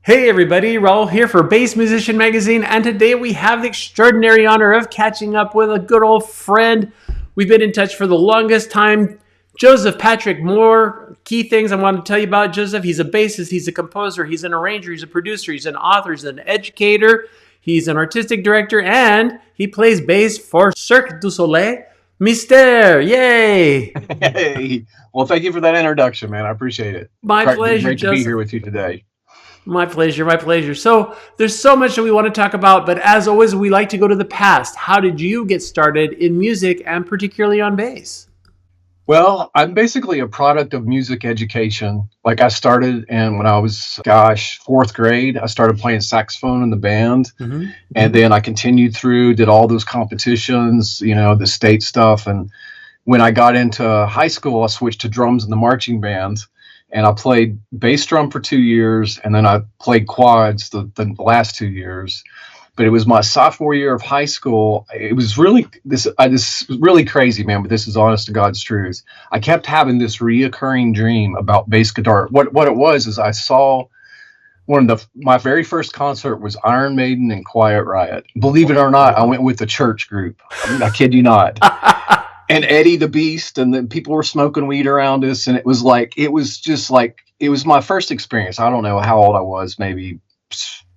Hey everybody, Raul here for Bass Musician Magazine, and today we have the extraordinary honor of catching up with a good old friend. We've been in touch for the longest time, Joseph Patrick Moore. Key things I want to tell you about Joseph: he's a bassist, he's a composer, he's an arranger, he's a producer, he's an author, he's an educator, he's an artistic director, and he plays bass for Cirque du Soleil Mystere. Yay! Hey, well, thank you for that introduction, man. I appreciate it. My pleasure, Great to be Joseph. here with you today. My pleasure, my pleasure. So there's so much that we want to talk about, but as always, we like to go to the past. How did you get started in music and particularly on bass? Well, I'm basically a product of music education. Like I started when I was, fourth grade, I started playing saxophone in the band. And then I continued through, did all those competitions, the state stuff. And when I got into high school, I switched to drums in the marching band. And I played bass drum for 2 years, and then I played quads the last 2 years. But it was my sophomore year of high school. It was really this really crazy, man. But this is honest to God's truth. I kept having this reoccurring dream about bass guitar. What it was is I saw my very first concert was Iron Maiden and Quiet Riot. Believe it or not, I went with the church group. I kid you not. And Eddie the Beast, and then people were smoking weed around us, and it was my first experience. I don't know how old I was, maybe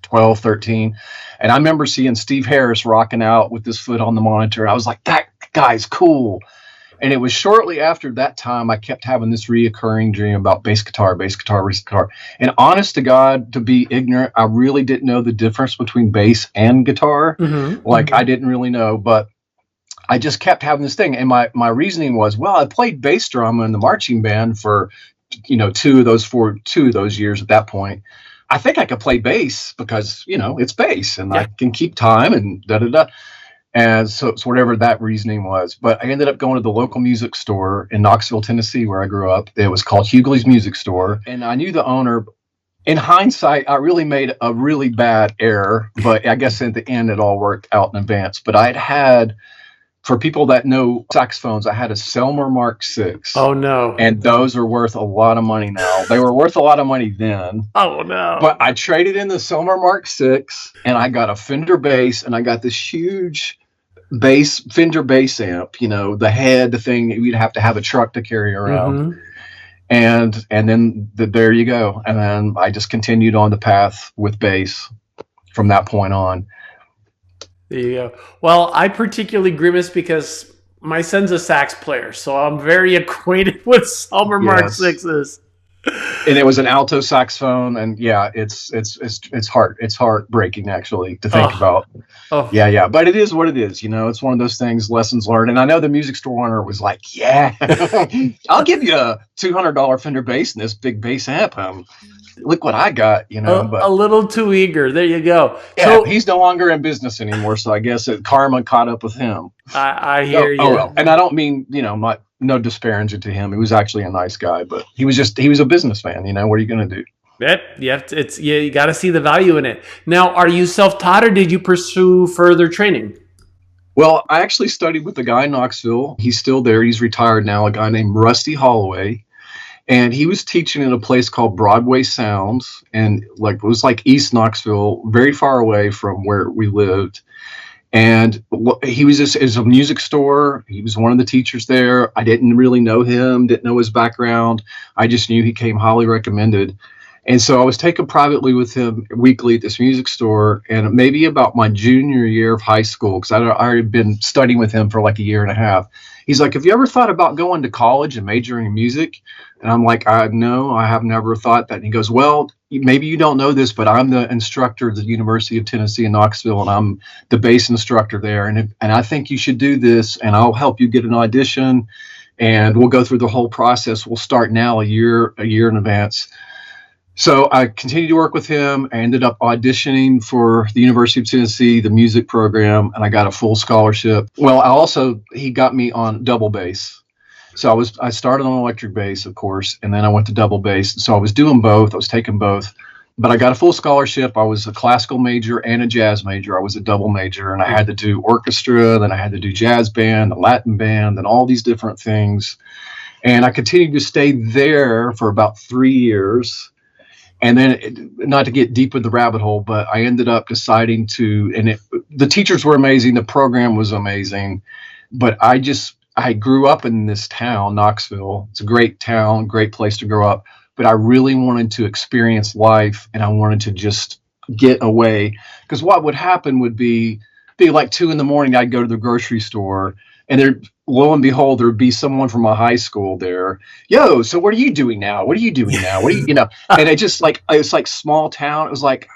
12, 13. And I remember seeing Steve Harris rocking out with his foot on the monitor. I was like, that guy's cool. And it was shortly after that time I kept having this reoccurring dream about bass guitar, bass guitar, bass guitar. And honest to God, to be ignorant, I really didn't know the difference between bass and guitar. I didn't really know, but I just kept having this thing. And my reasoning was, well, I played bass drum in the marching band for, 2 of those years at that point. I think I could play bass because, it's bass and I can keep time and da-da-da. And so whatever that reasoning was. But I ended up going to the local music store in Knoxville, Tennessee, where I grew up. It was called Hughley's Music Store. And I knew the owner. In hindsight, I really made a really bad error. But I guess at the end, it all worked out in advance. But I'd had... For people that know saxophones, I had a Selmer Mark VI. Oh, no. And those are worth a lot of money now. They were worth a lot of money then. Oh, no. But I traded in the Selmer Mark VI, and I got a Fender bass, and I got this huge Fender bass amp, the head, the thing that you'd have to have a truck to carry around. And then there you go. And then I just continued on the path with bass from that point on. There you go. Well, I particularly grimace because my son's a sax player, so I'm very acquainted with Selmer Mark VIs. And it was an alto saxophone, and it's heartbreaking actually to think about. Yeah. But it is what it is. It's one of those things, lessons learned. And I know the music store owner was like, "Yeah, I'll give you a $200 Fender bass and this big bass amp. Look what I got, But a little too eager. There you go. Yeah, so, he's no longer in business anymore, so I guess karma caught up with him. I hear you. Oh well. And I don't mean, no disparaging to him. He was actually a nice guy, but he was a businessman. What are you going to do? You got to see the value in it. Now, are you self-taught or did you pursue further training? Well, I actually studied with a guy in Knoxville. He's still there. He's retired now. A guy named Rusty Holloway. And he was teaching in a place called Broadway Sounds, and it was like East Knoxville, very far away from where we lived. And he was is a music store. He was one of the teachers there. I didn't really know him, didn't know his background. I just knew he came highly recommended. And so I was taken privately with him weekly at this music store. And maybe about my junior year of high school, because I already been studying with him for like a year and a half. He's like, "Have you ever thought about going to college and majoring in music?" And I'm like, "No, I have never thought that." And he goes, "Well, maybe you don't know this, but I'm the instructor at the University of Tennessee in Knoxville, and I'm the bass instructor there. And I think you should do this, and I'll help you get an audition, and we'll go through the whole process. We'll start now a year in advance." So I continued to work with him. I ended up auditioning for the University of Tennessee, the music program, and I got a full scholarship. Well, he got me on double bass. So I started on electric bass, of course, and then I went to double bass. So I was doing both. I was taking both. But I got a full scholarship. I was a classical major and a jazz major. I was a double major, and I had to do orchestra, then I had to do jazz band, the Latin band, and all these different things. And I continued to stay there for about 3 years. And then, not to get deep in the rabbit hole, but I ended up deciding to, and the teachers were amazing. The program was amazing. But I grew up in this town, Knoxville. It's a great town, great place to grow up. But I really wanted to experience life, and I wanted to just get away. Because what would happen would be like 2 a.m. I'd go to the grocery store, and there, lo and behold, there would be someone from my high school there. Yo, so what are you doing now? What are you doing now? What are you know? And it just like, it was like small town. It was like,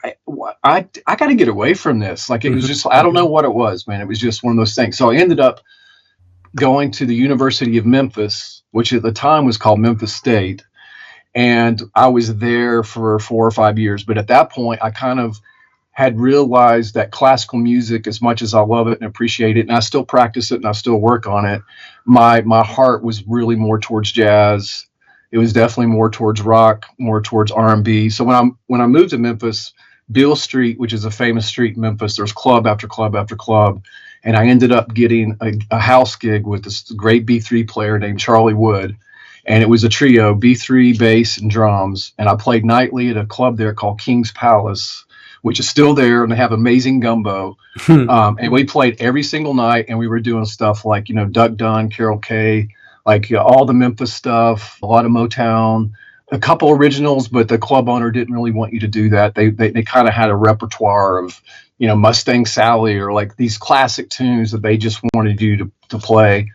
I got to get away from this. Like, it was just, I don't know what it was, man. It was just one of those things. So I ended up going to the University of Memphis, which at the time was called Memphis State. And I was there for 4 or 5 years. But at that point, I kind of had realized that classical music, as much as I love it and appreciate it, and I still practice it and I still work on it, my heart was really more towards jazz. It was definitely more towards rock, more towards R&B. So when I moved to Memphis, Beale Street, which is a famous street in Memphis, there's club after club after club. And I ended up getting a house gig with this great B3 player named Charlie Wood. And it was a trio, B3, bass, and drums. And I played nightly at a club there called King's Palace, which is still there, and they have amazing gumbo. And we played every single night, and we were doing stuff like, Duck Dunn, Carol Kay, like all the Memphis stuff, a lot of Motown, a couple originals, but the club owner didn't really want you to do that. They kind of had a repertoire of, Mustang Sally, or like these classic tunes that they just wanted you to play.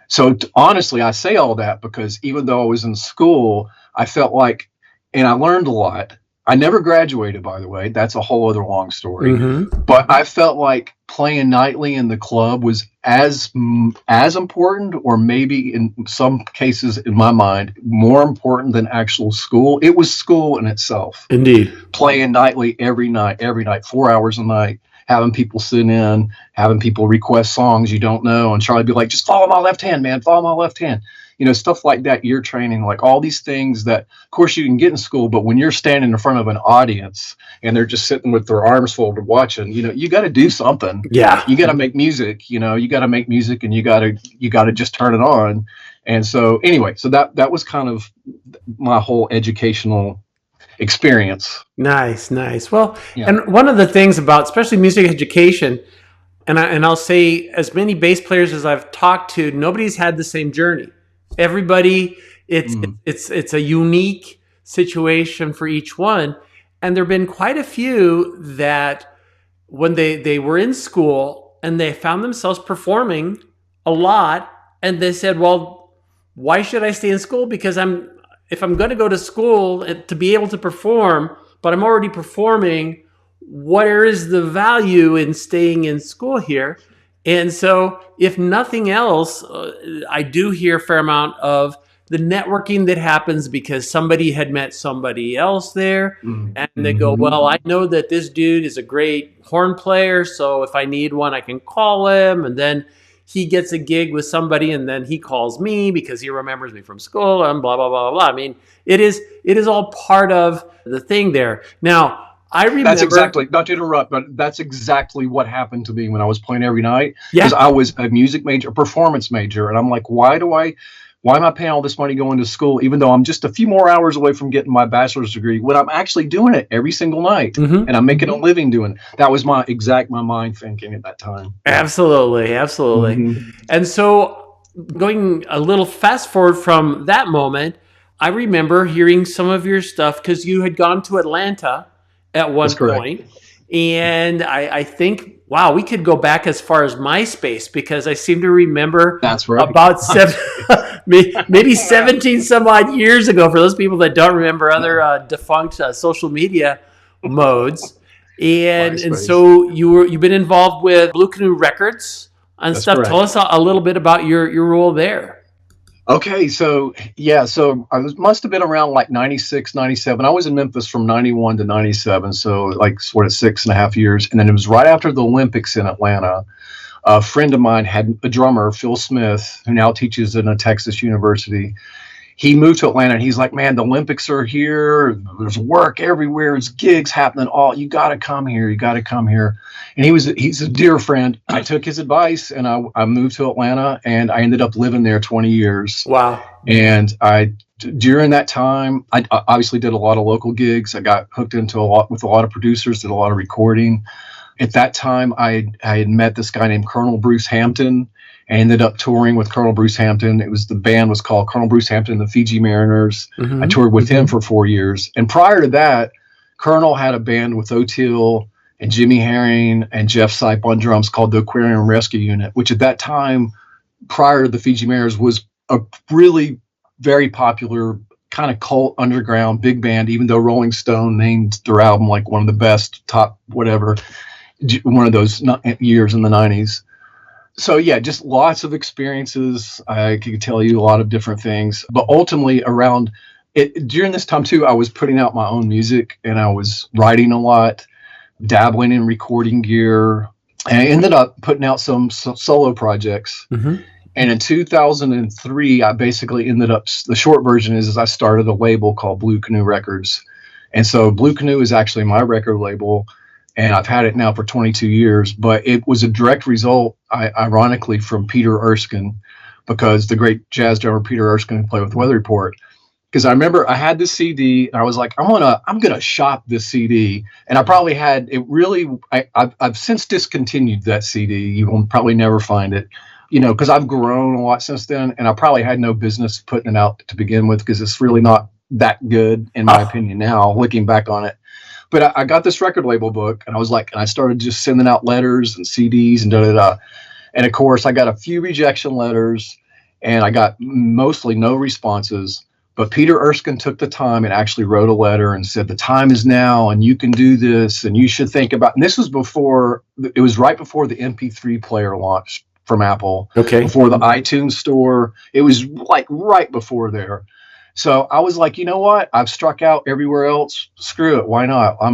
So honestly, I say all that because even though I was in school, I felt like, and I learned a lot. I never graduated, by the way. That's a whole other long story. Mm-hmm. But I felt like playing nightly in the club was as important, or maybe in some cases, in my mind, more important than actual school. It was school in itself. Indeed. Playing nightly every night, 4 hours a night, having people sit in, having people request songs you don't know. And Charlie would be like, just follow my left hand, man, follow my left hand. Stuff like that, ear training, like all these things that, of course, you can get in school, but when you're standing in front of an audience and they're just sitting with their arms folded watching, you got to do something. Yeah. You got to make music, you got to make music, and you got to just turn it on. And so anyway, so that was kind of my whole educational experience. Nice. Well, yeah. And one of the things about, especially music education, and I'll say, as many bass players as I've talked to, nobody's had the same journey. Everybody, it's a unique situation for each one. And there have been quite a few that when they were in school and they found themselves performing a lot, and they said, well, why should I stay in school? Because if I'm going to go to school to be able to perform, but I'm already performing, where is the value in staying in school here? And so, if nothing else, I do hear a fair amount of the networking that happens because somebody had met somebody else there. Mm-hmm. And they go, well, I know that this dude is a great horn player, so if I need one, I can call him. And then he gets a gig with somebody, and then he calls me because he remembers me from school, and blah, blah, blah, blah. I mean, it is all part of the thing there. Now, I remember. That's exactly, not to interrupt, but that's exactly what happened to me when I was playing every night. Because I was a music major, a performance major. And I'm like, why am I paying all this money going to school, even though I'm just a few more hours away from getting my bachelor's degree, when I'm actually doing it every single night, mm-hmm. and I'm making a living doing it? That was my mind thinking at that time. Absolutely. Mm-hmm. And so going a little fast forward from that moment, I remember hearing some of your stuff because you had gone to Atlanta at one point. And I think, wow, we could go back as far as MySpace, because I seem to remember about maybe 17 some odd years ago, for those people that don't remember other defunct social media modes. And so you've been involved with Blue Canoe Records and stuff. Correct. Tell us a little bit about your role there. Okay, so I must have been around like 96, 97. I was in Memphis from 91 to 97, so like sort of 6.5 years. And then it was right after the Olympics in Atlanta. A friend of mine had a drummer, Phil Smith, who now teaches in a Texas university. he moved to Atlanta and he's like, man, the Olympics are here. There's work everywhere. There's gigs happening. You got to come here. You got to come here. And he's a dear friend. I took his advice and I moved to Atlanta and I ended up living there 20 years. Wow. And during that time, I obviously did a lot of local gigs. I got hooked into with a lot of producers, did a lot of recording. At that time, I had met this guy named Colonel Bruce Hampton. I ended up touring with Colonel Bruce Hampton. The band was called Colonel Bruce Hampton and the Fiji Mariners. Mm-hmm. I toured with him for 4 years. And prior to that, Colonel had a band with O'Teal and Jimmy Herring and Jeff Sipe on drums called the Aquarium Rescue Unit, which at that time, prior to the Fiji Mariners, was a really very popular kind of cult underground big band, even though Rolling Stone named their album like one of the best, top whatever, one of those years in the 90s. So yeah, just lots of experiences. I could tell you a lot of different things, but ultimately around it during this time too, I was putting out my own music and I was writing a lot, dabbling in recording gear, and I ended up putting out some solo projects. Mm-hmm. And in 2003, I basically ended up, the short version is I started a label called Blue Canoe Records. And so Blue Canoe is actually my record label. And I've had it now for 22 years, but it was a direct result, ironically, from Peter Erskine, because the great jazz drummer Peter Erskine who played with Weather Report. Because I remember I had this CD, and I was like, I'm gonna shop this CD, and I probably had it really. I've since discontinued that CD. You will probably never find it, because I've grown a lot since then, and I probably had no business putting it out to begin with, because it's really not that good in my opinion now, looking back on it. But I got this record label book, and I started just sending out letters and CDs and da-da-da. And of course, I got a few rejection letters, and I got mostly no responses. But Peter Erskine took the time and actually wrote a letter and said, the time is now, and you can do this, and you should think about, and this was it was right before the MP3 player launched from Apple. Okay. Before the iTunes store. It was like right before there. So I was like, you know what? I've struck out everywhere else. Screw it. Why not? I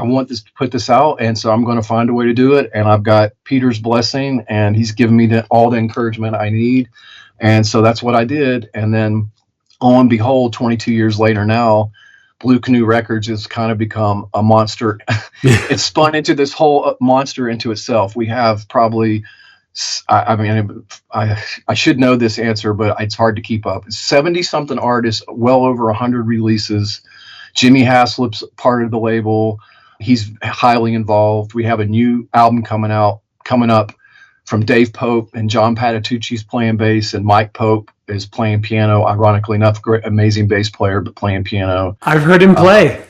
want to put this out. And so I'm going to find a way to do it. And I've got Peter's blessing, and he's given me all the encouragement I need. And so that's what I did. And then lo and behold, 22 years later now, Blue Canoe Records has kind of become a monster. It's spun into this whole monster into itself. We have probably, I should know this answer, but it's hard to keep up. 70-something artists, well over 100 releases. Jimmy Haslip's part of the label. He's highly involved. We have a new album coming up from Dave Pope, and John Patitucci's playing bass, and Mike Pope is playing piano. Ironically enough, great, amazing bass player, but playing piano. I've heard him play.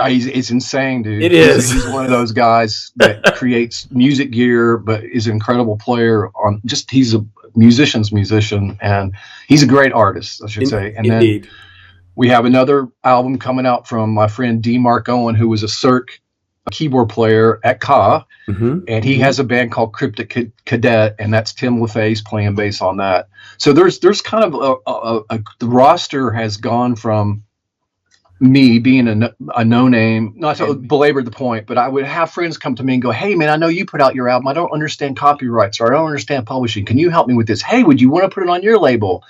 It's insane, dude. It is. He's one of those guys that creates music gear, but is an incredible player. He's a musician's musician, and he's a great artist, I should say. And indeed. Then we have another album coming out from my friend D. Mark Owen, who was a Cirque keyboard player at Ka, and he has a band called Cryptic Cadet, and that's Tim LaFay's playing bass on that. So there's kind of the roster has gone from me being a no name, not to belabor the point, but I would have friends come to me and go, hey man, I know you put out your album. I don't understand copyrights, or I don't understand publishing. Can you help me with this? Hey, would you want to put it on your label?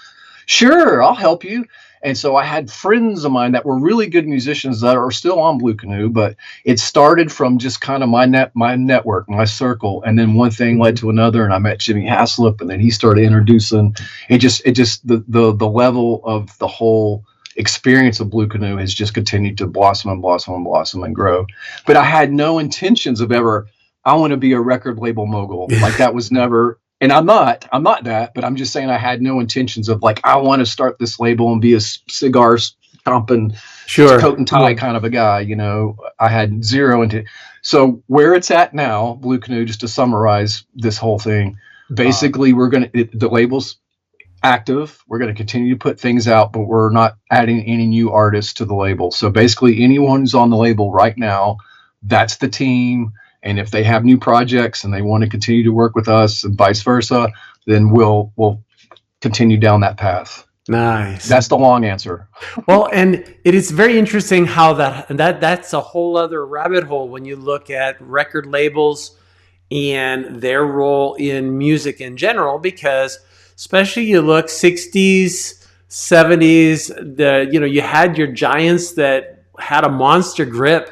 Sure, I'll help you. And so I had friends of mine that were really good musicians that are still on Blue Canoe, but it started from just kind of my network, my circle. And then one thing led to another, and I met Jimmy Haslip, and then he started introducing the level of the whole experience of Blue Canoe has just continued to blossom and blossom and blossom and grow. But I had no intentions of I want to be a record label mogul. Like that was never, and I'm not that, but I'm just saying I had no intentions of I want to start this label and be a cigar stomping, coat and tie kind of a guy. I had zero into. So where it's at now, Blue Canoe, just to summarize this whole thing, basically the label's active. We're going to continue to put things out, but we're not adding any new artists to the label. So basically anyone who's on the label right now, that's the team. And if they have new projects and they want to continue to work with us and vice versa, then we'll continue down that path. Nice. That's the long answer. Well, and it is very interesting how that's a whole other rabbit hole when you look at record labels and their role in music in general, because especially you look 60s 70s. You had your giants that had a monster grip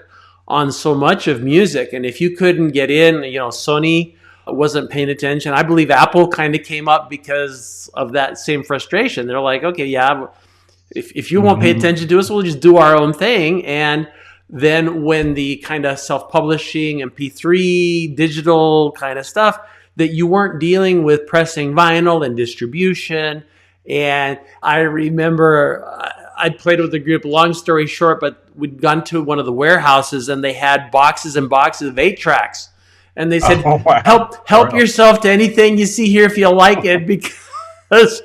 on so much of music. And if you couldn't get in, Sony wasn't paying attention. I believe Apple kind of came up because of that same frustration. They're like, okay, yeah, if you won't pay attention to us, we'll just do our own thing. And then when the kind of self-publishing MP3 digital kind of stuff, that you weren't dealing with pressing vinyl and distribution. And I remember I played with the group, long story short, but we'd gone to one of the warehouses and they had boxes and boxes of 8-tracks. And they said, Oh, wow. help yourself to anything you see here if you like it, because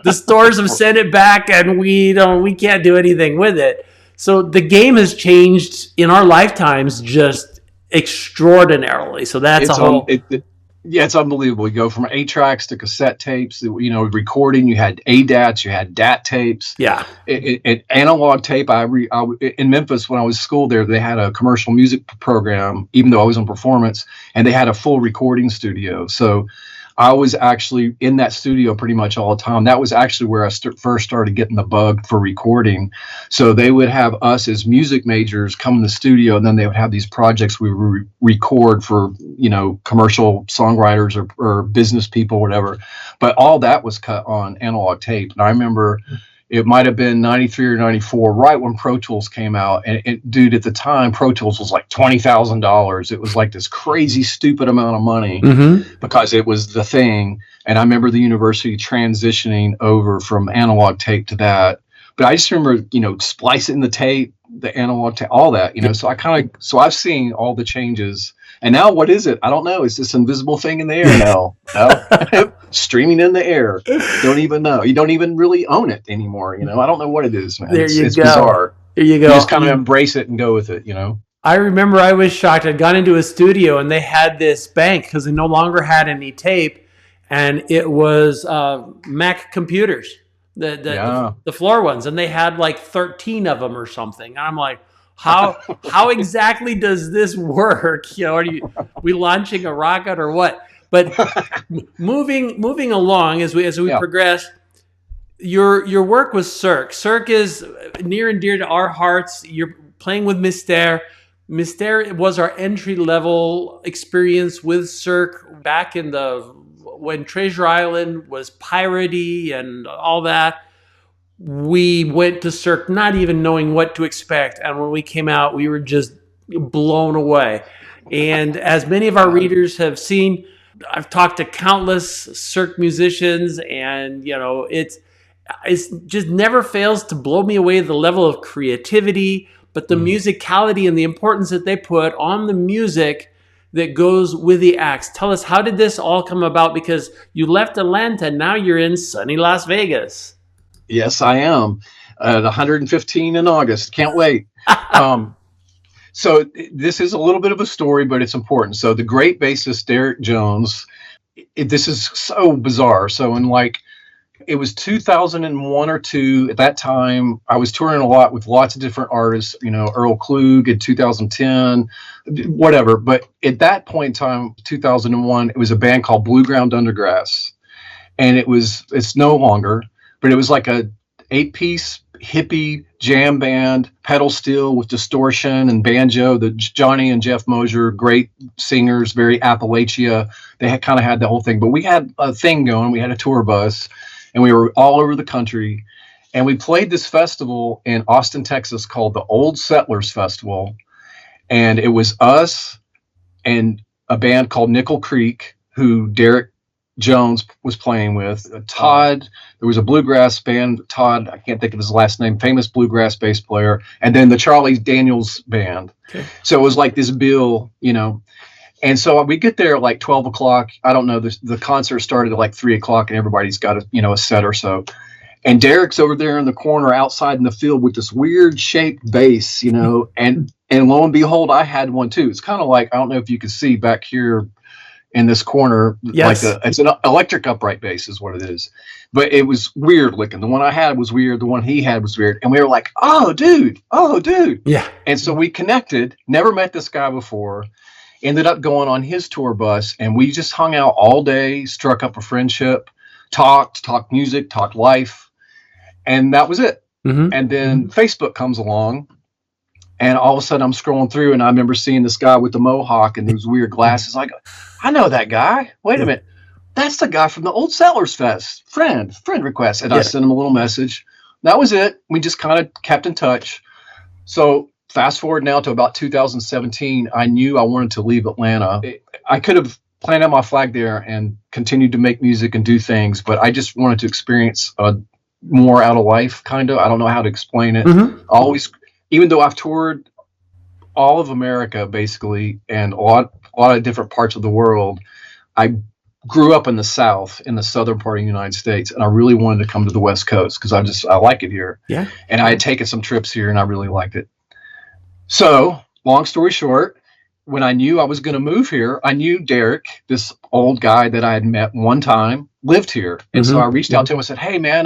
the stores have sent it back and we can't do anything with it. So the game has changed in our lifetimes just extraordinarily. So that's it's unbelievable. You go from 8-tracks to cassette tapes, recording, you had ADATs, you had DAT tapes. Yeah. Analog tape. In Memphis, when I was in school there, they had a commercial music program, even though I was on performance, and they had a full recording studio. So I was actually in that studio pretty much all the time. That was actually where I first started getting the bug for recording. So they would have us as music majors come in the studio, and then they would have these projects we would record for, commercial songwriters or business people, whatever. But all that was cut on analog tape. And I remember it might have been 93 or 94, right when Pro Tools came out. And dude, at the time, Pro Tools was like $20,000. It was like this crazy, stupid amount of money because it was the thing. And I remember the university transitioning over from analog tape to that. But I just remember, splicing the tape, the analog tape, all that, so I've seen all the changes. And now what is it? I don't know. It's this invisible thing in the air now. No. Streaming in the air. Don't even know. You don't even really own it anymore. I don't know what it is, man. It's bizarre. There you go. You just kind of embrace it and go with it, I remember I was shocked. I'd gone into a studio and they had this bank because they no longer had any tape, and it was Mac computers, the floor ones, and they had like 13 of them or something. And I'm like, how exactly does this work? Are we launching a rocket or what? But moving along as we progress, your work with Cirque. Cirque is near and dear to our hearts. You're playing with Mystere. Mystere was our entry level experience with Cirque back in when Treasure Island was piratey and all that. We went to Cirque not even knowing what to expect. And when we came out, we were just blown away. And as many of our readers have seen, I've talked to countless Cirque musicians, and, it's just never fails to blow me away, the level of creativity, but the musicality and the importance that they put on the music that goes with the acts. Tell us, how did this all come about? Because you left Atlanta, now you're in sunny Las Vegas. Yes, I am. 115 in August. Can't wait. So this is a little bit of a story, but it's important. So the great bassist Derek Jones, this is so bizarre. So it was 2001 or 2. At that time, I was touring a lot with lots of different artists, Earl Klug in 2010, whatever. But at that point in time, 2001, it was a band called Blue Ground Undergrass. And it's no longer, but it was like a 8-piece hippie jam band, pedal steel with distortion and banjo. The Johnny and Jeff Mosier, great singers, very Appalachia. They had kind of had the whole thing, but we had a thing going. We had a tour bus, and we were all over the country. And we played this festival in Austin, Texas called the Old Settlers Festival. And it was us and a band called Nickel Creek, who Derek Jones was playing with. Todd, there was a bluegrass band, Todd, I can't think of his last name, famous bluegrass bass player, and then the Charlie Daniels band. Okay. So it was like this bill, and so we get there at like 12 o'clock. I don't know, the concert started at like 3 o'clock, and everybody's got a set or so. And Derek's over there in the corner outside in the field with this weird shaped bass, and lo and behold, I had one too. It's kind of like, I don't know if you can see back here in this corner, yes. It's an electric upright bass is what it is. But it was weird looking. The one I had was weird. The one he had was weird. And we were like, oh, dude. Yeah. And so we connected, never met this guy before, ended up going on his tour bus, and we just hung out all day, struck up a friendship, talked music, talked life. And that was it. Mm-hmm. And then Facebook comes along, and all of a sudden I'm scrolling through, and I remember seeing this guy with the mohawk and those weird glasses. I go, I know that guy. Wait a minute. That's the guy from the Old Settlers Fest. Friend request. And I sent him a little message. That was it. We just kind of kept in touch. So fast forward now to about 2017, I knew I wanted to leave Atlanta. I could have planted my flag there and continued to make music and do things, but I just wanted to experience more out of life, kind of. I don't know how to explain it. Always, even though I've toured all of America, basically, and a lot of different parts of the world, I grew up in the South, in the southern part of the United States, and I really wanted to come to the West Coast because I like it here. Yeah. And I had taken some trips here, and I really liked it. So, long story short, when I knew I was going to move here, I knew Derek, this old guy that I had met one time, lived here. And so I reached out to him and said, hey, man,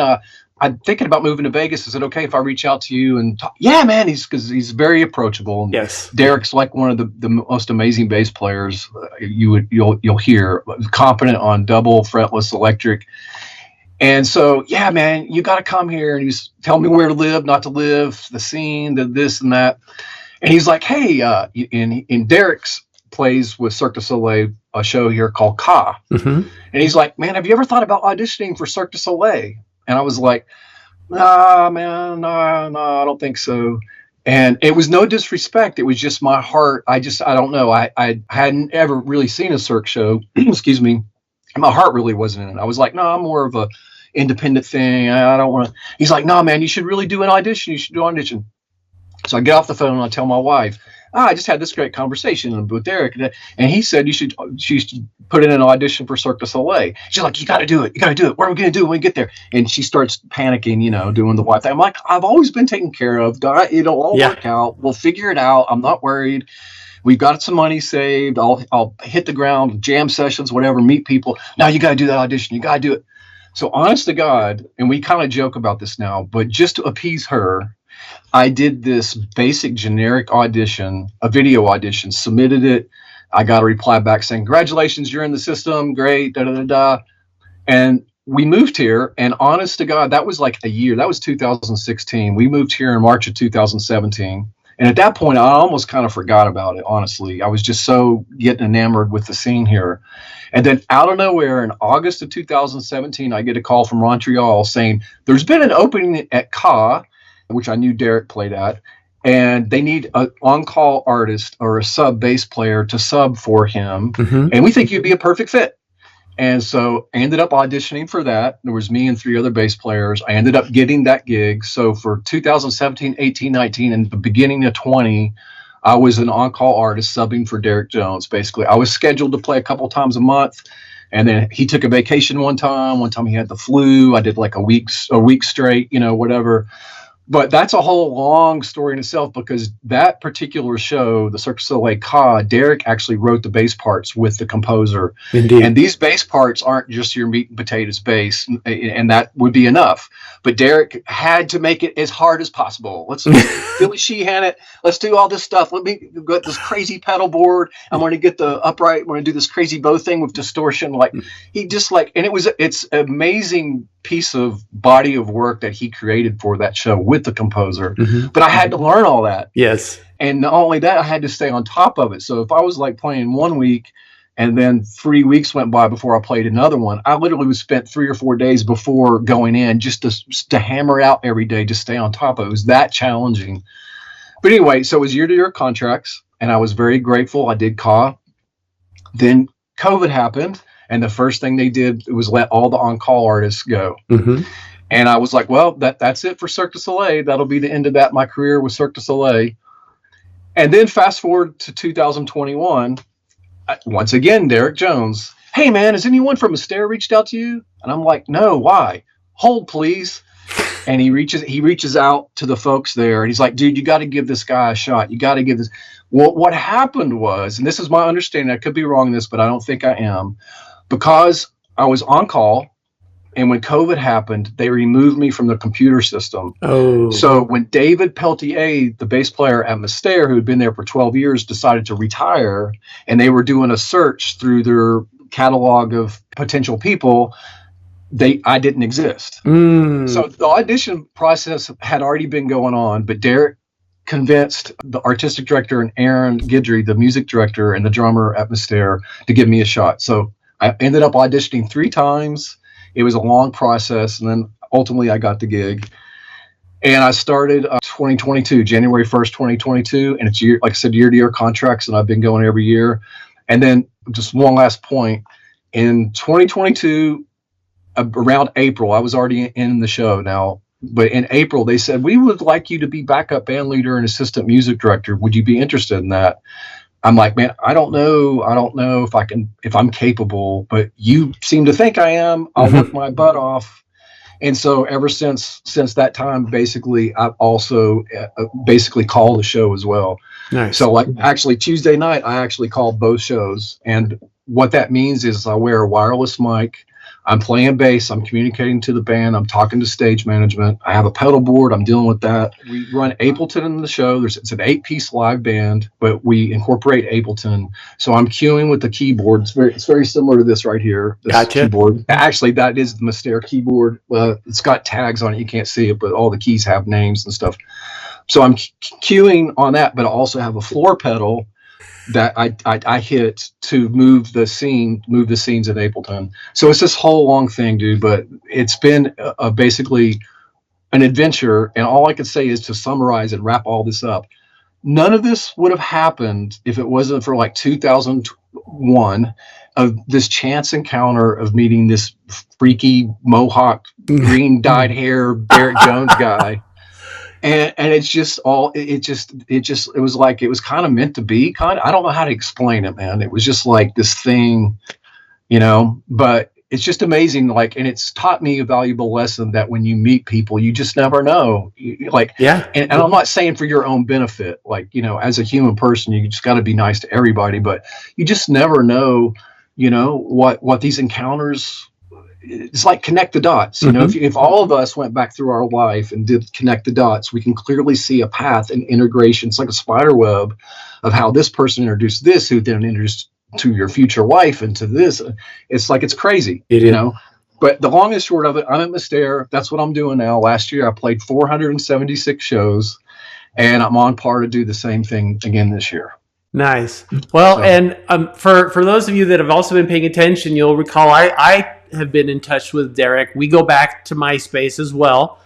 I'm thinking about moving to Vegas. Is it okay if I reach out to you and talk? Yeah, man, because he's very approachable. Yes. Derek's like one of the most amazing bass players you'll hear, competent on double fretless electric. And so, yeah, man, you got to come here. And he's telling me where to live, not to live, the scene, the this and that. And he's like, hey, in Derek's plays with Cirque du Soleil, a show here called Ka. And he's like, man, have you ever thought about auditioning for Cirque du Soleil? And I was like, nah, man, no, I don't think so. And it was no disrespect. It was just my heart. I don't know. I hadn't ever really seen a Cirque show. Excuse me. My heart really wasn't in it. I was like, no, I'm more of a independent thing. I don't want to. He's like, no, man, you should really do an audition. You should do an audition. So I get off the phone and I tell my wife, I just had this great conversation with Derek, and he said you should put in an audition for Cirque du Soleil. She's like, you got to do it. You got to do it. What are we going to do when we get there? And she starts panicking, doing the wife thing. I'm like, I've always been taken care of. It'll all work out. We'll figure it out. I'm not worried. We've got some money saved. I'll hit the ground, jam sessions, whatever, meet people. Now you got to do that audition. You got to do it. So honest to God, and we kind of joke about this now, but just to appease her, I did this basic generic audition, a video audition, submitted it. I got a reply back saying, congratulations, you're in the system. Great. Da, da, da, da. And we moved here. And honest to God, that was like a year. That was 2016. We moved here in March of 2017. And at that point, I almost kind of forgot about it, honestly. I was just so getting enamored with the scene here. And then out of nowhere in August of 2017, I get a call from Montreal saying, there's been an opening at Ka, which I knew Derek played at, and they need an on-call artist or a sub bass player to sub for him, and we think you'd be a perfect fit. And so I ended up auditioning for that. There was me and 3 other bass players. I ended up getting that gig. So for 2017, 18, 19, and the beginning of 20, I was an on-call artist subbing for Derek Jones, basically. I was scheduled to play a couple times a month. And then he took a vacation one time. One time he had the flu. I did like a week straight, whatever. But that's a whole long story in itself, because that particular show, the Cirque du Soleil Ka, Derek actually wrote the bass parts with the composer. Indeed. And these bass parts aren't just your meat and potatoes bass, and that would be enough. But Derek had to make it as hard as possible. Let's Billy Sheehan it. Let's do all this stuff. Let me get this crazy pedal board. I'm going to get the upright. I'm going to do this crazy bow thing with distortion. Like he just like, and it's amazing piece of body of work that he created for that show with the composer. But I had to learn all that. Yes. And not only that, I had to stay on top of it. So if I was like playing one week and then 3 weeks went by before I played another one, I literally was spent 3 or 4 days before going in just to hammer out every day, to stay on top of it. It was that challenging. But anyway, so it was year-to-year contracts, and I was very grateful. I did Ka. Then COVID happened. And the first thing they did was let all the on-call artists go. And I was like, well, that's it for Cirque du Soleil. That'll be the end of that, my career with Cirque du Soleil. And then fast forward to 2021, once again, Derek Jones. Hey, man, has anyone from Mystere reached out to you? And I'm like, no, why? Hold, please. And he reaches out to the folks there, and he's like, dude, you got to give this guy a shot. You got to give this. Well, what happened was, and this is my understanding, I could be wrong in this, but I don't think I am, because I was on call, and when COVID happened, they removed me from the computer system. Oh. So when David Peltier, the bass player at Mystere, who had been there for 12 years, decided to retire, and they were doing a search through their catalog of potential people, I didn't exist. So the audition process had already been going on, but Derek convinced the artistic director and Aaron Guidry, the music director and the drummer at Mystere, to give me a shot. So I ended up auditioning 3 times. It was a long process, and then ultimately I got the gig. And I started 2022, January 1st, 2022, and it's like I said, year-to-year contracts, and I've been going every year. And then just one last point, in 2022, around April, I was already in the show now. But in April, they said, we would like you to be backup band leader and assistant music director. Would you be interested in that? I'm like, man, I don't know if I'm capable, but you seem to think I am. I'll work my butt off. And so ever since that time, basically, I've also basically called the show as well. Nice. So like actually Tuesday night, I actually called both shows. And what that means is I wear a wireless mic. I'm playing bass. I'm communicating to the band. I'm talking to stage management. I have a pedal board. I'm dealing with that. We run Ableton in the show. It's an 8-piece live band, but we incorporate Ableton. So I'm cueing with the keyboard. It's very similar to this right here. This Gotcha. Keyboard. Actually, that is the Mystere keyboard. It's got tags on it. You can't see it, but all the keys have names and stuff. So I'm cueing on that, but I also have a floor pedal that I hit to move the scenes in Ableton. So it's this whole long thing, dude, but it's been basically an adventure. And all I could say is to summarize and wrap all this up. None of this would have happened if it wasn't for like 2001 of this chance encounter of meeting this freaky Mohawk, green dyed hair, Derek Jones guy. And it's just it was like, it was kind of meant to be I don't know how to explain it, man. It was just like this thing, but it's just amazing. Like, and it's taught me a valuable lesson that when you meet people, you just never know. And I'm not saying for your own benefit, like, as a human person, you just got to be nice to everybody, but you just never know, what these encounters, it's like connect the dots. If all of us went back through our life and did connect the dots, we can clearly see a path and integration. It's like a spider web of how this person introduced this, who then introduced to your future wife and to this. It's like, it's crazy, But the long and short of it, I'm at Mystere. That's what I'm doing now. Last year, I played 476 shows, and I'm on par to do the same thing again this year. Nice. Well, and for those of you that have also been paying attention, you'll recall I have been in touch with Derek. We go back to MySpace as well.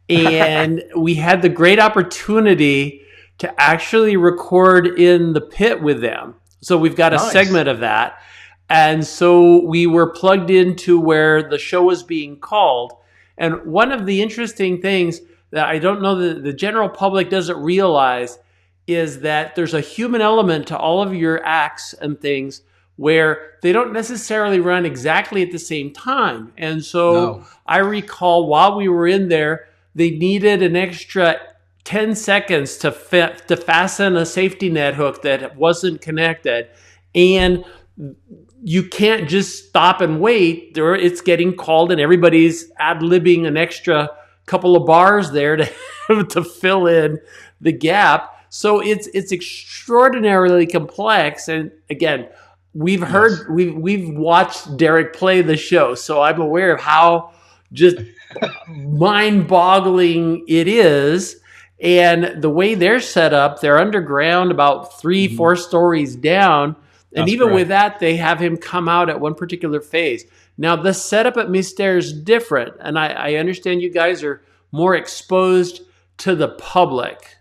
And we had the great opportunity to actually record in the pit with them. So we've got a segment of that. And so we were plugged into where the show was being called. And one of the interesting things that I don't know that the general public doesn't realize is that there's a human element to all of your acts and things where they don't necessarily run exactly at the same time. And so I recall while we were in there, they needed an extra 10 seconds to fasten a safety net hook that wasn't connected. And you can't just stop and wait. It's getting called and everybody's ad-libbing an extra couple of bars there to fill in the gap. So it's extraordinarily complex. And again, we've watched Derek play the show, so I'm aware of how just mind-boggling it is. And the way they're set up, they're underground about 3-4 stories down. And That's even correct. with that, they have him come out at one particular phase. Now, the setup at Mystere is different. And I understand you guys are more exposed to the public.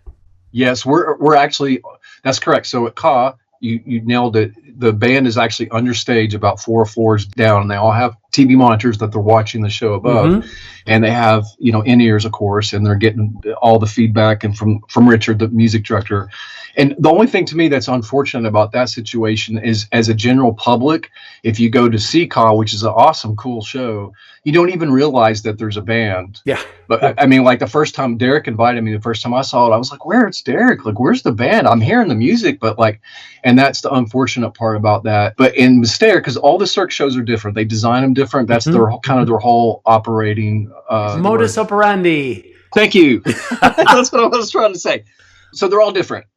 Yes, we're actually, that's correct. So at Ka, you nailed it. The band is actually understage about 4 floors down, and they all have TV monitors that they're watching the show above, and they have in-ears, of course, and they're getting all the feedback and from Richard, the music director. And the only thing to me that's unfortunate about that situation is, as a general public, if you go to see Ka, which is an awesome, cool show, you don't even realize that there's a band. Yeah. But I mean, like the first time Derek invited me, the first time I saw it, I was like, where's Derek? Like, where's the band? I'm hearing the music, but like, and that's the unfortunate part about that. But in Mystere, because all the Cirque shows are different, they design them different. That's their whole operating modus operandi. Thank you. That's what I was trying to say. So they're all different.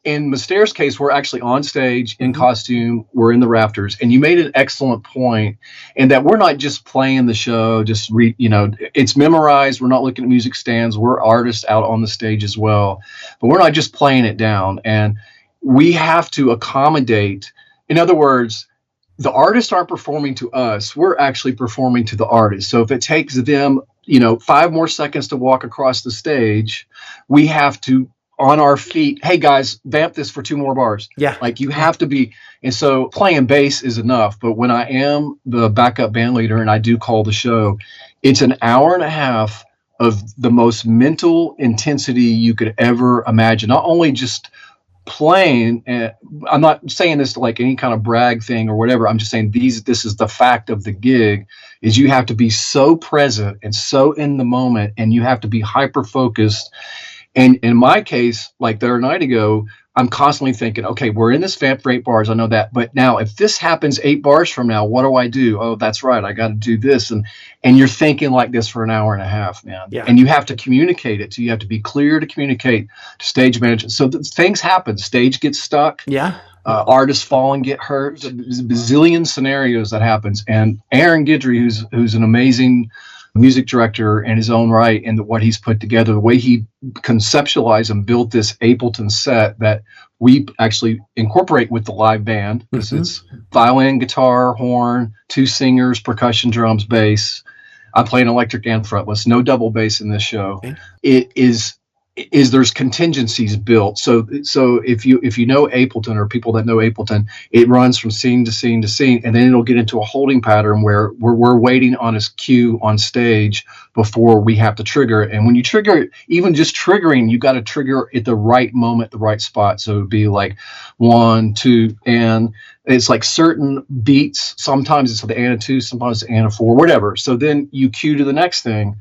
in Mystere's case, we're actually on stage in costume. We're in the rafters, and you made an excellent point in that we're not just playing the show, it's memorized. We're not looking at music stands. We're artists out on the stage as well, but we're not just playing it down. And we have to accommodate. In other words, the artists aren't performing to us. We're actually performing to the artists. So if it takes them, 5 more seconds to walk across the stage, we have to, on our feet, hey guys, vamp this for 2 more bars. Yeah. Like you have to be. And so playing bass is enough. But when I am the backup band leader and I do call the show, it's an hour and a half of the most mental intensity you could ever imagine. Not only just playing, and I'm not saying this to like any kind of brag thing or whatever. I'm just saying this is the fact of the gig, is you have to be so present and so in the moment, and you have to be hyper focused. And in my case, like the other night ago, I'm constantly thinking, okay, we're in this vamp for 8 bars. I know that. But now if this happens 8 bars from now, what do I do? Oh, that's right. I got to do this. And you're thinking like this for an hour and a half, man. Yeah. And you have to communicate it. So you have to be clear to communicate to stage management. So things happen. Stage gets stuck. Yeah. Artists fall and get hurt. There's a bazillion scenarios that happens. And Aaron Guidry, who's an amazing music director in his own right, and what he's put together, the way he conceptualized and built this Ableton set that we actually incorporate with the live band, because it's violin, guitar, horn, 2 singers, percussion, drums, bass. I play an electric and fretless, no double bass in this show. Okay. It is there's contingencies built. So if you know Ableton, or people that know Ableton, it runs from scene to scene to scene, and then it'll get into a holding pattern where we're waiting on his cue on stage before we have to trigger it. And when you trigger it, even just triggering, you got to trigger at the right moment, the right spot. So it'd be like 1, 2, and it's like certain beats. Sometimes it's the and 2, sometimes it's and 4, whatever. So then you cue to the next thing.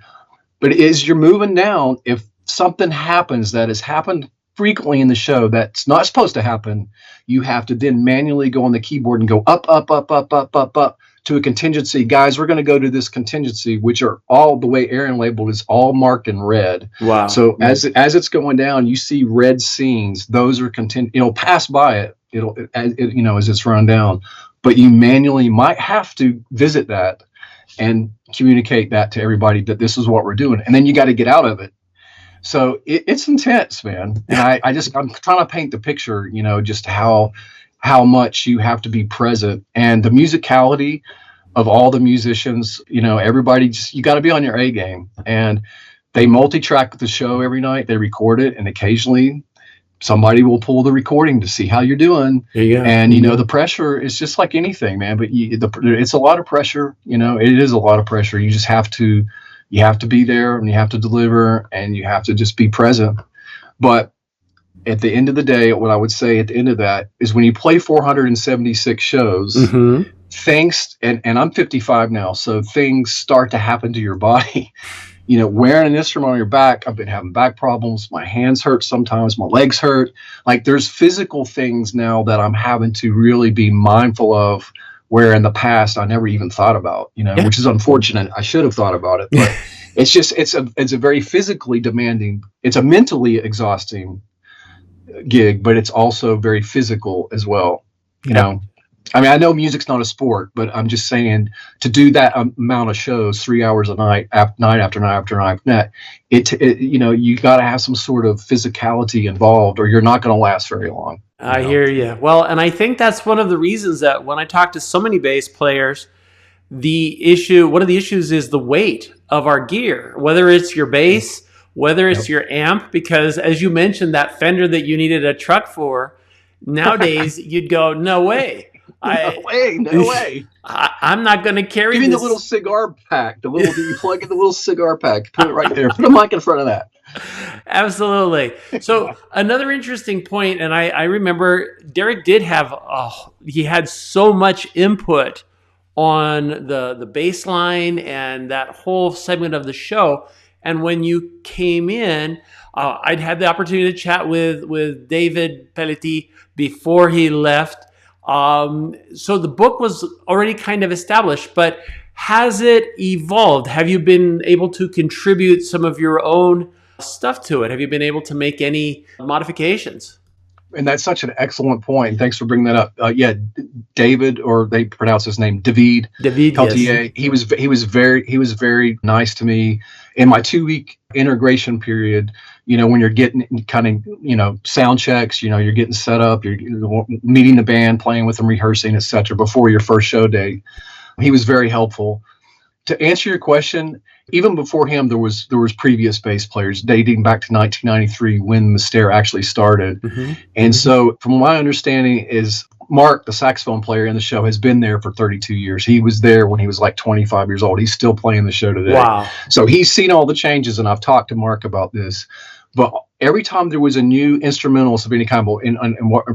But as you're moving down, if something happens that has happened frequently in the show that's not supposed to happen, you have to then manually go on the keyboard and go up, up, up, up, up, up, up to a contingency. Guys, we're going to go to this contingency, which are all, the way Aaron labeled, is all marked in red. Wow. So as it's going down, you see red scenes. Those are pass by it. As it's run down, but you manually might have to visit that and communicate that to everybody that this is what we're doing. And then you got to get out of it. So it's intense, man. And I'm trying to paint the picture, just how much you have to be present, and the musicality of all the musicians, everybody you got to be on your A game. And they multi-track the show every night. They record it, and occasionally somebody will pull the recording to see how you're doing. There you go. And the pressure is just like anything, man. But it's a lot of pressure. It is a lot of pressure. You just have to. You have to be there, and you have to deliver, and you have to just be present. But at the end of the day, what I would say at the end of that is, when you play 476 shows, things, and I'm 55 now, so things start to happen to your body. Wearing an instrument on your back, I've been having back problems. My hands hurt sometimes. My legs hurt. Like, there's physical things now that I'm having to really be mindful of, where in the past I never even thought about, which is unfortunate. I should have thought about it, but it's a very physically demanding, it's a mentally exhausting gig, but it's also very physical as well. I mean, I know music's not a sport, but I'm just saying, to do that amount of shows, 3 hours a night, night after night after night, you got to have some sort of physicality involved, or you're not going to last very long. I hear you. Well, and I think that's one of the reasons that when I talk to so many bass players, one of the issues is the weight of our gear, whether it's your bass, whether it's your amp, because as you mentioned, that Fender that you needed a truck for, nowadays you'd go, no way. No way. I'm not going to carry Give me the little cigar pack. You plug in the little cigar pack. Put it right there. Put a mic in front of that. Absolutely. So another interesting point, and I remember Derek did have, he had so much input on the bass line and that whole segment of the show. And when you came in, I'd had the opportunity to chat with David Pelletti before he left. So the book was already kind of established, but has it evolved? Have you been able to contribute some of your own stuff to it? Have you been able to make any modifications? And that's such an excellent point. Thanks for bringing that up. Yeah, David, or they pronounce his name David Peltier. Yes. He was very nice to me in my 2-week integration period. When you're getting kind of sound checks, you're getting set up, you're meeting the band, playing with them, rehearsing, etc. before your first show date. He was very helpful. To answer your question, even before him, there was previous bass players dating back to 1993 when Mystere actually started. Mm-hmm. And so, from my understanding, is Mark, the saxophone player in the show, has been there for 32 years. He was there when he was like 25 years old. He's still playing the show today. Wow! So he's seen all the changes, and I've talked to Mark about this. But every time there was a new instrumentalist of any kind,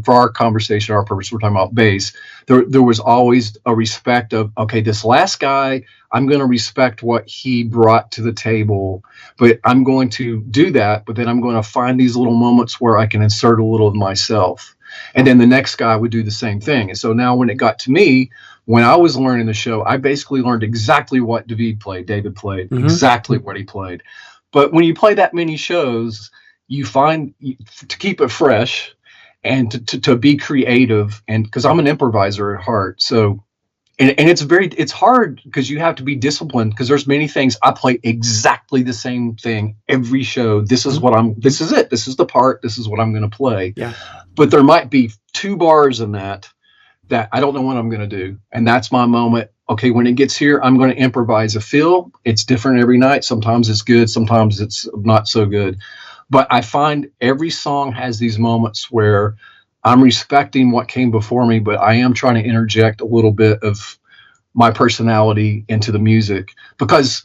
for our conversation, our purpose, we're talking about bass, there was always a respect of, okay, this last guy, I'm going to respect what he brought to the table, but I'm going to do that, but then I'm going to find these little moments where I can insert a little of myself. And then the next guy would do the same thing. And so now when it got to me, when I was learning the show, I basically learned exactly what David played, mm-hmm. exactly what he played. But when you play that many shows, you find to keep it fresh and to be creative. And because I'm an improviser at heart, so and it's hard because you have to be disciplined, because there's many things I play exactly the same thing every show. This is this is it. This is the part. This is what I'm going to play. Yeah. But there might be 2 bars in that I don't know what I'm going to do, and that's my moment. Okay, when it gets here, I'm going to improvise a feel. It's different every night. Sometimes it's good, sometimes it's not so good. But I find every song has these moments where I'm respecting what came before me, but I am trying to interject a little bit of my personality into the music, because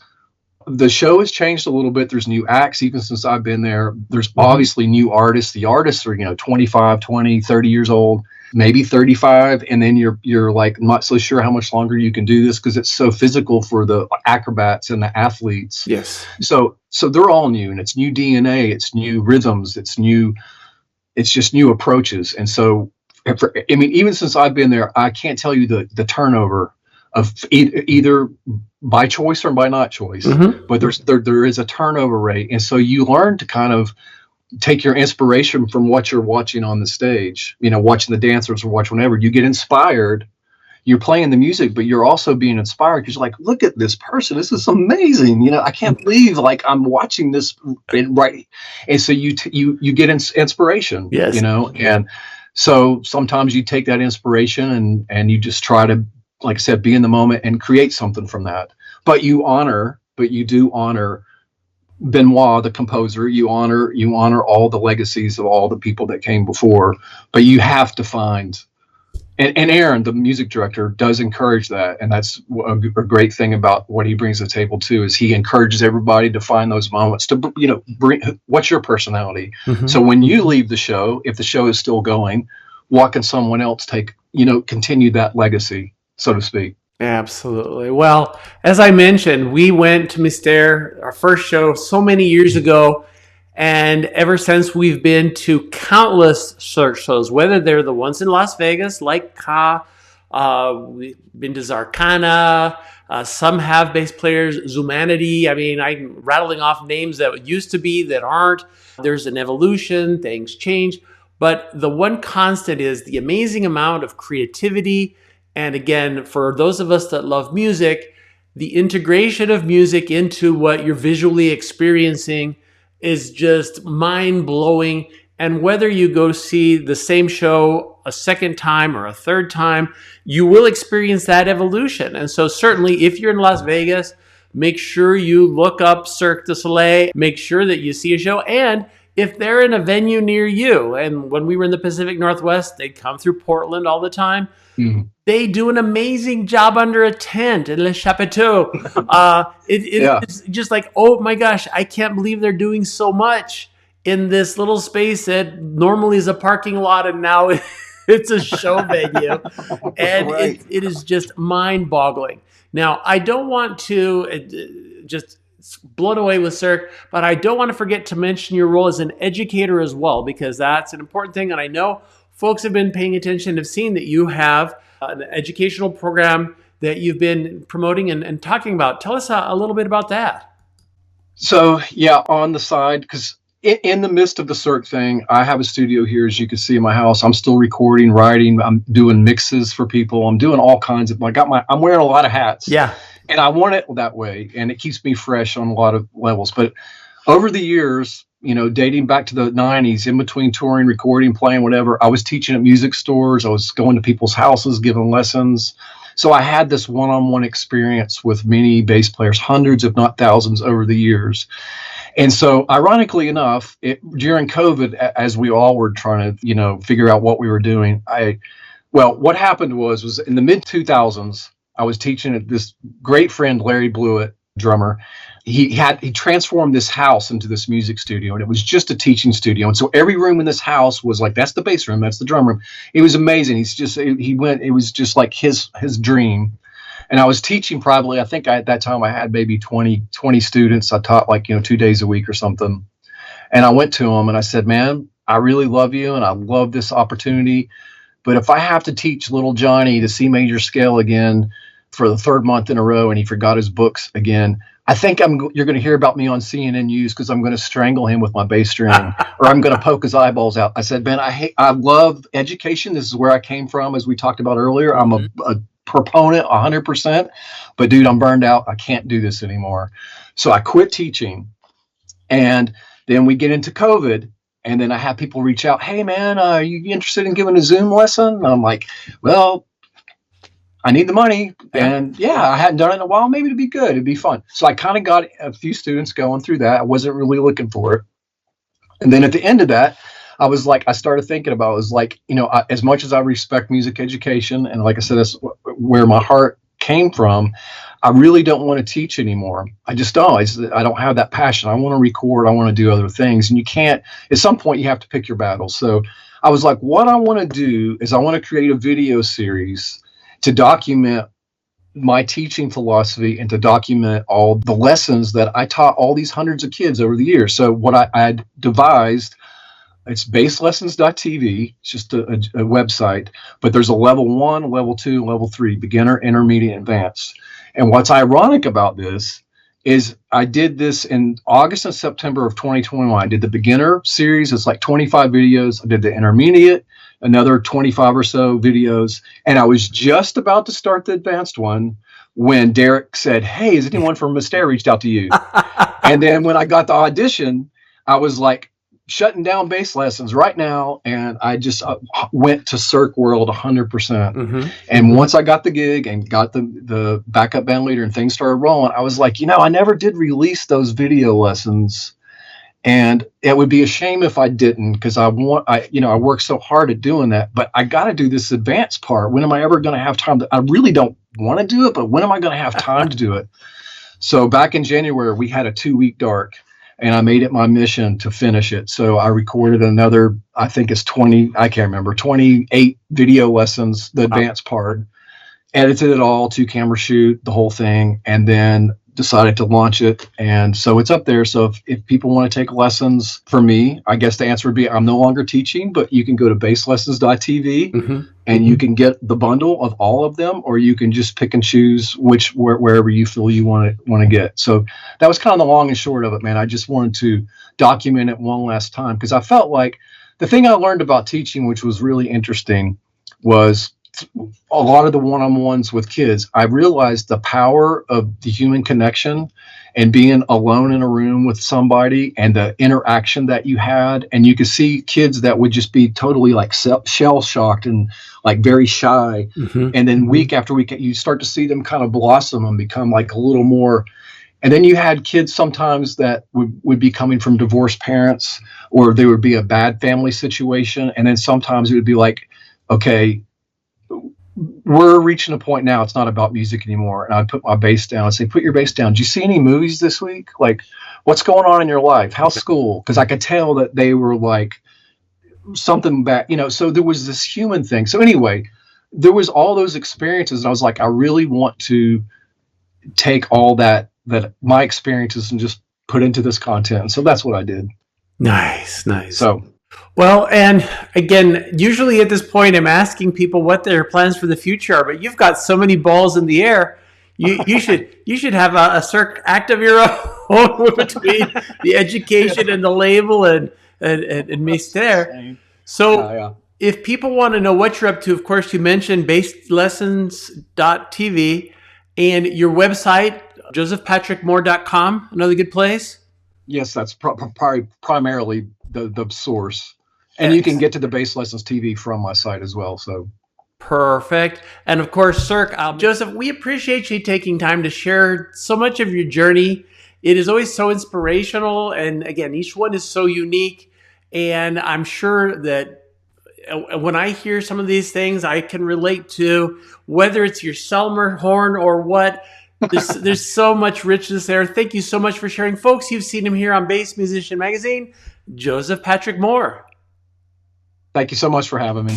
the show has changed a little bit. There's new acts, even since I've been there. There's obviously new artists. The artists are, 25, 20, 30 years old, maybe 35. And then you're like, not so sure how much longer you can do this, because it's so physical for the acrobats and the athletes. Yes. So they're all new, and it's new DNA, it's new rhythms, it's just new approaches. And so, even since I've been there, I can't tell you the turnover of either by choice or by not choice, mm-hmm. but there is a turnover rate. And so you learn to kind of take your inspiration from what you're watching on the stage, watching the dancers or watch whenever. You get inspired, you're playing the music, but you're also being inspired because you're like, look at this person. This is amazing. I can't believe I'm watching this right. And so you get inspiration, yes. And so sometimes you take that inspiration and you just try to, like I said, be in the moment and create something from that. But you do honor Benoit, the composer. You honor all the legacies of all the people that came before, but you have to find, and Aaron, the music director, does encourage that. And that's a great thing about what he brings to the table too, is he encourages everybody to find those moments to, bring, what's your personality? Mm-hmm. So when you leave the show, if the show is still going, what can someone else take, continue that legacy, so to speak? Absolutely. Well, as I mentioned, we went to Mystere, our first show, so many years ago. And ever since, we've been to countless Cirque shows, whether they're the ones in Las Vegas, like Ka. We've been to Zarkana. Some have bass players, Zumanity. I'm rattling off names that used to be that aren't. There's an evolution. Things change. But the one constant is the amazing amount of creativity. And again, for those of us that love music, the integration of music into what you're visually experiencing is just mind-blowing. And whether you go see the same show a second time or a third time, you will experience that evolution. And so certainly if you're in Las Vegas, make sure you look up Cirque du Soleil, make sure that you see a show. And if they're in a venue near you, and when we were in the Pacific Northwest, they come through Portland all the time. Mm-hmm. They do an amazing job under a tent in Le Chapiteau. It's just like, oh my gosh, I can't believe they're doing so much in this little space that normally is a parking lot, and now it's a show venue. And right. it is just mind-boggling. Now, I don't want to just blown away with Cirque, but I don't want to forget to mention your role as an educator as well, because that's an important thing. And I know folks have been paying attention, have seen that you have an educational program that you've been promoting and talking about. Tell us a little bit about that. So, yeah, on the side, because in the midst of the Cirque thing, I have a studio here, as you can see in my house. I'm still recording, writing. I'm doing mixes for people. I'm doing all kinds of. I'm wearing a lot of hats. Yeah. And I want it that way, and it keeps me fresh on a lot of levels. But over the years, dating back to the 90s, in between touring, recording, playing, whatever, I was teaching at music stores. I was going to people's houses, giving lessons. So I had this one-on-one experience with many bass players, hundreds, if not thousands, over the years. And so, ironically enough, during COVID, as we all were trying to, figure out what we were doing, what happened was in the mid 2000s, I was teaching at this great friend, Larry Blewett, drummer. He transformed this house into this music studio, and it was just a teaching studio. And so every room in this house was like, that's the bass room, that's the drum room. It was amazing. It was just like his dream. And I was teaching probably, I think at that time I had maybe 20 students. I taught 2 days a week or something. And I went to him and I said, man, I really love you and I love this opportunity. But if I have to teach little Johnny the C major scale again for the third month in a row and he forgot his books again, I think you're going to hear about me on CNN News because I'm going to strangle him with my bass string or I'm going to poke his eyeballs out. I said, man, I love education. This is where I came from, as we talked about earlier. I'm a proponent 100%, but dude, I'm burned out. I can't do this anymore. So I quit teaching. And then we get into COVID. And then I have people reach out, hey man, are you interested in giving a Zoom lesson? And I'm like, well, I need the money. And I hadn't done it in a while. Maybe it'd be good. It'd be fun. So I kind of got a few students going through that. I wasn't really looking for it. And then at the end of that, I started thinking about, it was like, as much as I respect music education, and like I said, that's where my heart came from, I really don't want to teach anymore. I just don't. I don't have that passion. I want to record. I want to do other things. And you can't, at some point, you have to pick your battles. So I was like, what I want to do is I want to create a video series to document my teaching philosophy and to document all the lessons that I taught all these hundreds of kids over the years. So what I devised, it's basslessons.tv. It's just a website, but there's a level 1, level 2, level 3, beginner, intermediate, advanced. And what's ironic about this is I did this in August and September of 2021. I did the beginner series. It's like 25 videos. I did the intermediate, another 25 or so videos. And I was just about to start the advanced one when Derek said, hey, has anyone from Mystere reached out to you? And then when I got the audition, I was like, shutting down bass lessons right now, and I just went to Cirque World 100%. Mm-hmm. And once I got the gig and got the backup band leader and things started rolling, I was like, I never did release those video lessons, and it would be a shame if I didn't, because I worked so hard at doing that. But I got to do this advanced part. When am I ever going to have time? I really don't want to do it, but when am I going to have time to do it? So back in January, we had a 2-week dark. And I made it my mission to finish it. So I recorded another, I think it's 28 video lessons, the advanced part, edited it all, 2-camera shoot, the whole thing, and then decided to launch it. And so it's up there. So if people want to take lessons from me, I guess the answer would be I'm no longer teaching, but you can go to basslessons.tv mm-hmm. and you can get the bundle of all of them, or you can just pick and choose wherever you feel you want to get. So that was kind of the long and short of it, man. I just wanted to document it one last time, because I felt like the thing I learned about teaching, which was really interesting, was a lot of the one-on-ones with kids. I realized the power of the human connection and being alone in a room with somebody and the interaction that you had. And you could see kids that would just be totally like shell shocked and like very shy. Mm-hmm. And then week after week, you start to see them kind of blossom and become like a little more. And then you had kids sometimes that would be coming from divorced parents, or there would be a bad family situation. And then sometimes it would be like, okay, we're reaching a point now, it's not about music anymore. And I'd put my bass down. I'd say, put your bass down. Did you see any movies this week? Like, what's going on in your life? How's school? Because I could tell that they were like something back, so there was this human thing. So anyway, there was all those experiences. And I was like, I really want to take all that my experiences and just put into this content. And so that's what I did. Nice. So. Well, and again, usually at this point, I'm asking people what their plans for the future are, but you've got so many balls in the air. You should have a Cirque act of your own between the education and the label and Mystere. So if people want to know what you're up to, of course, you mentioned bassedlessons.tv and your website, josephpatrickmoore.com, another good place. Yes, that's primarily the source. And you can get to the Bass Lessons TV from my site as well. So perfect. And of course, Cirque. Joseph, we appreciate you taking time to share so much of your journey. It is always so inspirational. And again, each one is so unique. And I'm sure that when I hear some of these things, I can relate to whether it's your Selmer horn or what. There's so much richness there. Thank you so much for sharing. Folks, you've seen him here on Bass Musician Magazine, Joseph Patrick Moore. Thank you so much for having me.